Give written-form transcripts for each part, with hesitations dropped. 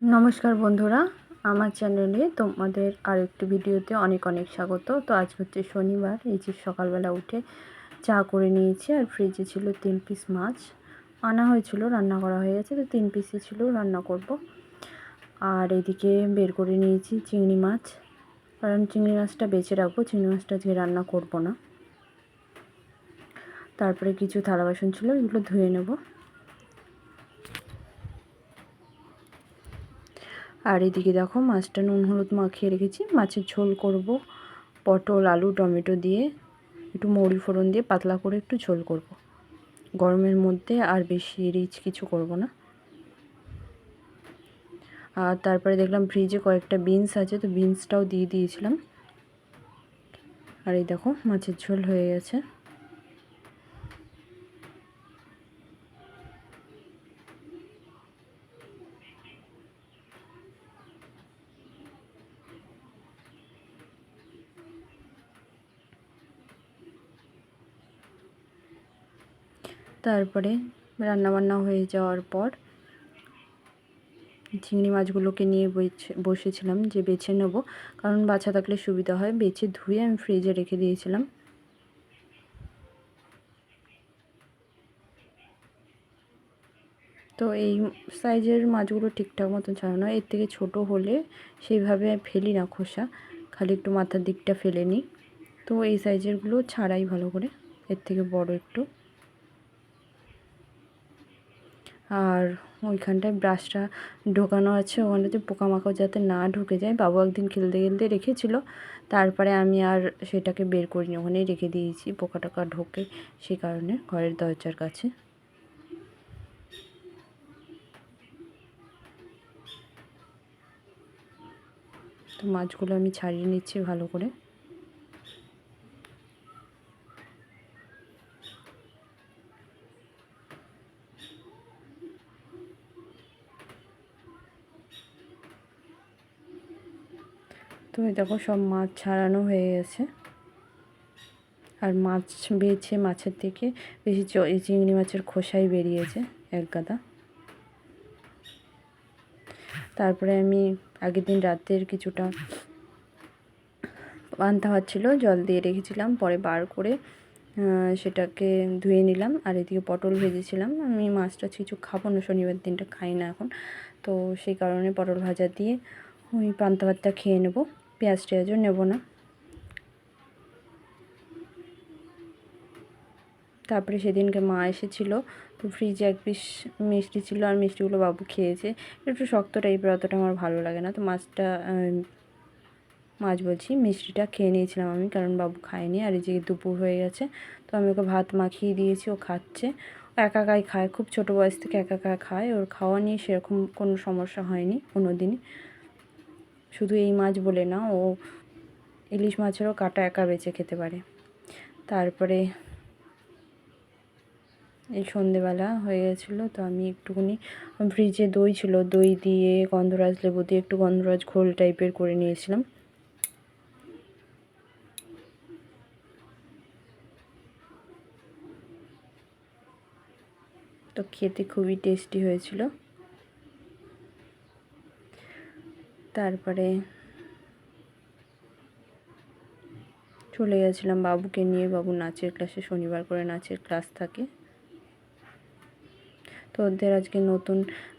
নমস্কার বন্ধুরা, আমার চ্যানেলে তোমাদের আরেকটি ভিডিওতে অনেক অনেক স্বাগত। তো আজ হচ্ছে শনিবার, এই যে সকালবেলা উঠে চা করে নিয়েছি। আর ফ্রিজে ছিল 3 পিস মাছ আনা হয়েছিল, রান্না করা হয়ে গেছে। তো 3 পিসই ছিল, রান্না করব। আর এদিকে বের করে নিয়েছি চিংড়ি মাছ, কারণ চিংড়ি মাছটা বেছে রাখবো, চিংড়ি মাছটা আজকে রান্না করব না। তারপরে কিছু থালা বাসন ছিল, এগুলো ধুয়ে নেব। আর এদিকে দেখো মাছটা নুন হলুদ মাখিয়ে রেখেছি। মাছের ঝোল করব, পটল আলু টমেটো দিয়ে, একটু মৌরি ফোড়ন দিয়ে পাতলা করে একটু ঝোল করব। গরমের মধ্যে আর বেশি রিচ কিছু করব না। আর তারপরে দেখলাম ফ্রিজে কয়েকটা বিনস আছে, তো বিনসটাও দিয়ে দিয়েছিলাম। আর এই দেখো মাছের ঝোল হয়ে গেছে। তারপরে রান্নাবান্না হয়ে যাওয়ার পর চিংড়ি মাছগুলোকে নিয়ে বসেছিলাম যে বেছে নেব, কারণ বাছা থাকলে সুবিধা হয়। বেছে ধুয়ে আমি ফ্রিজে রেখে দিয়েছিলাম। তো এই সাইজের মাছগুলো ঠিকঠাক মতন ছাড়ানো হয়। এর থেকে ছোট হলে সেইভাবে ফেলি না খোসা, খালি একটু মাথার দিকটা ফেলে নিই। তো এই সাইজেরগুলো ছাড়াই ভালো করে, এর থেকে বড় একটু। আর ওইখানটায় ব্রাশটা ঢোকানো আছে, ওখানটাতে পোকামাকড় যাতে না ঢুকে যায়। বাবু একদিন খেলতে খেলতে রেখেছিল, তারপরে আমি আর সেটাকে বের করিনি, ওখানেই রেখে দিয়েছি। পোকা টোকা ঢোকে সেই কারণে, ঘরের দরজার কাছে। তো মাছগুলো আমি ছাড়িয়ে নিচ্ছি ভালো করে। তো দেখো সব মাছ ছাড়ানো হয়ে গেছে। আর মাছ বেছে মাছের থেকে বেশি চিংড়ি মাছের খোসাই বেরিয়েছে এক গাদা। তারপরে আমি আগের দিন রাতের কিছুটা পান্তা ভাত ছিল, জল দিয়ে রেখেছিলাম, পরে বার করে সেটাকে ধুয়ে নিলাম। আর এদিকে পটল ভেজেছিলাম। আমি মাছটা কিছু খাবো না, শনিবার দিনটা খাই না এখন, তো সেই কারণে পটল ভাজা দিয়ে ওই পান্তা ভাতটা খেয়ে নেব, পেঁয়াজ টেয়াজও নেব না। তারপরে সেদিনকে মা এসেছিলো, তো ফ্রিজে 1 পিস মিষ্টি ছিল, আর মিষ্টিগুলো বাবু খেয়েছে। একটু শক্ত টাইপের, অতটা আমার ভালো লাগে না। তো মিষ্টিটা খেয়ে নিয়েছিলাম আমি, কারণ বাবু খায়নি। আর এই যে দুপুর হয়ে গেছে, তো আমি ওকে ভাত মাখিয়ে দিয়েছি, ও খাচ্ছে। ও একা একাই খায়, খুব ছোটো বয়স থেকে একা একা খায়। ওর খাওয়া নিয়ে সেরকম কোনো সমস্যা হয়নি কোনো দিনই। শুধু এই মাছ বলে না, ও ইলিশ মাছেরও কাঁটা একা বেছে খেতে পারে। তারপরে এই সন্ধেবেলা হয়ে গেছিলো, তো আমি একটুখানি ফ্রিজে দই ছিল, দই দিয়ে গন্ধরাজ লেবু দিয়ে একটু গন্ধরাজ ঘোল টাইপের করে নিয়েছিলাম। তো খেতে খুবই টেস্টি হয়েছিল। তারপরে চলে গেছিলাম বাবুকে নিয়ে। বাবু নাচের ক্লাসে, শনিবার করে নাচের ক্লাস থাকে। তো ওদের আজকে নতুন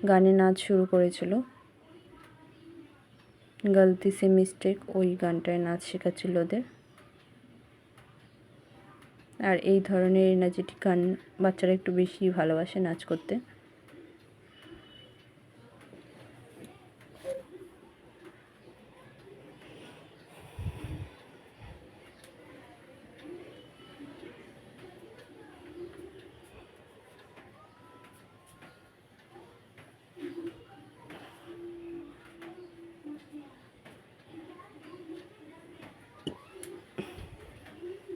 গানে নাচ শুরু করেছিল, গলতি সে মিস্টেক, ওই গানটায় নাচ শেখাচ্ছিল ওদের। আর এই ধরনের এনার্জেটিক গান বাচ্চারা একটু বেশি ভালোবাসে নাচ করতে।